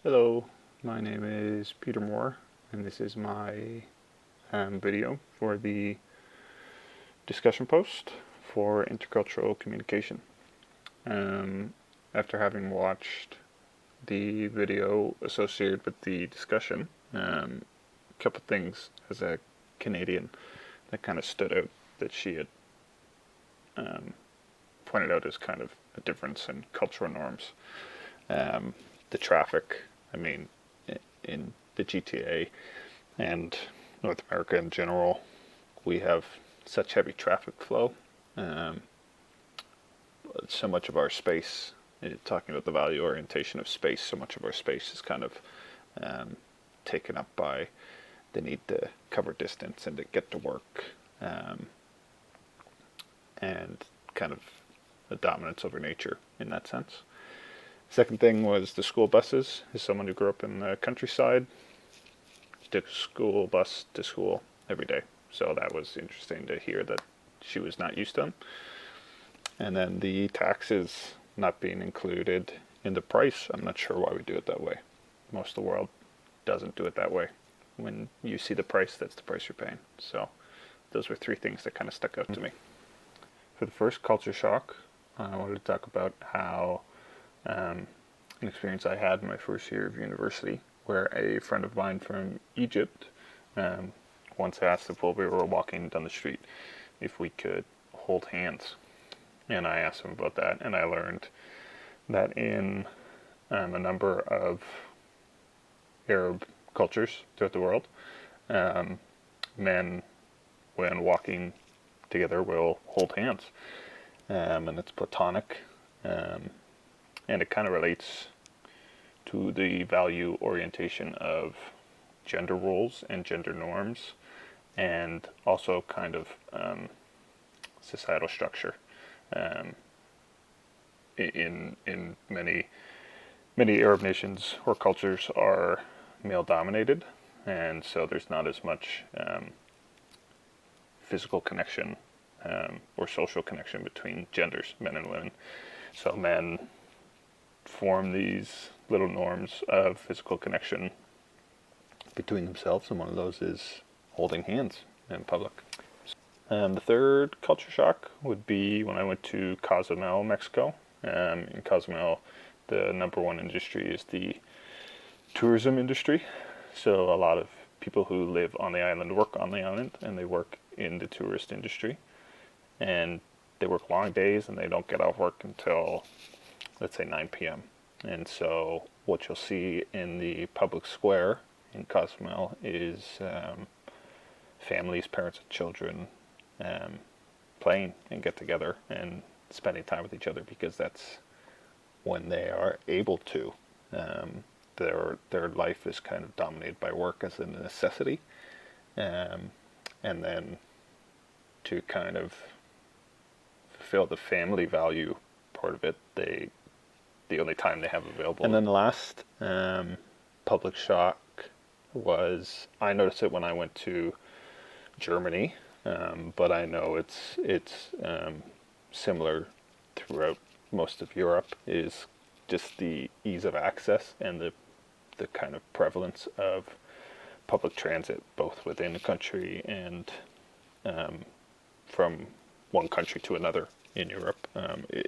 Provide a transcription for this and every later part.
Hello, my name is Peter Moore, and this is my video for the discussion post for intercultural communication. After having watched the video associated with the discussion, a couple things as a Canadian that kind of stood out that she had pointed out as kind of a difference in cultural norms. The traffic, in the GTA and North America in general, we have such heavy traffic flow. So much of our space, talking about the value orientation of space, so much of our space is kind of taken up by the need to cover distance and to get to work, and kind of a dominance over nature in that sense. Second thing was the school buses. As someone who grew up in the countryside, took a school bus to school every day. So that was interesting to hear that she was not used to them. And then the taxes not being included in the price, I'm not sure why we do it that way. Most of the world doesn't do it that way. When you see the price, that's the price you're paying. So those were three things that kind of stuck out to me. For the first culture shock, I wanted to talk about how an experience I had in my first year of university, where a friend of mine from Egypt once asked if, while we were walking down the street, if we could hold hands. And I asked him about that, and I learned that in a number of Arab cultures throughout the world, men, when walking together, will hold hands. And it's platonic. And it kind of relates to the value orientation of gender roles and gender norms, and also kind of societal structure. In many Arab nations or cultures are male dominated, and so there's not as much physical connection or social connection between genders, men and women. So men form these little norms of physical connection between themselves, and one of those is holding hands in public. The third culture shock would be when I went to Cozumel, Mexico. In Cozumel, the number one industry is the tourism industry. So a lot of people who live on the island work on the island, and they work in the tourist industry. And they work long days, and they don't get off work until, let's say, 9 p.m. And so what you'll see in the public square in Cozumel is families, parents and children playing and get together and spending time with each other, because that's when they are able to. Their life is kind of dominated by work as a necessity, and then to kind of fulfill the family value part of it, the only time they have available. And then the last public shock was, I noticed it when I went to Germany, but I know it's similar throughout most of Europe, is just the ease of access and the kind of prevalence of public transit, both within the country and from one country to another in Europe.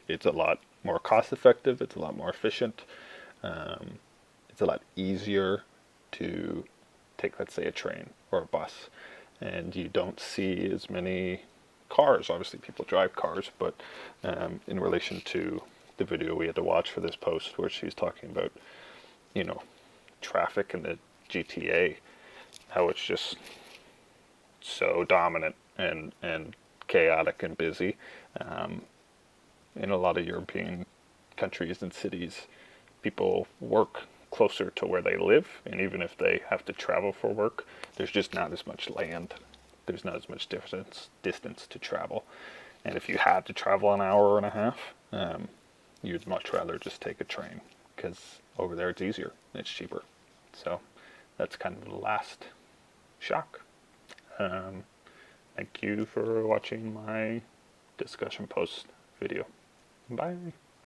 It's a lot more cost effective, it's a lot more efficient, it's a lot easier to take, let's say, a train or a bus, and you don't see as many cars. Obviously people drive cars, but in relation to the video we had to watch for this post, where she's talking about, traffic in the GTA, how it's just so dominant and chaotic and busy. In a lot of European countries and cities, people work closer to where they live, and even if they have to travel for work, there's just not as much land. There's not as much distance to travel. And if you had to travel an hour and a half, you'd much rather just take a train, because over there it's easier and it's cheaper. So that's kind of the last shock. Thank you for watching my discussion post video. Bye.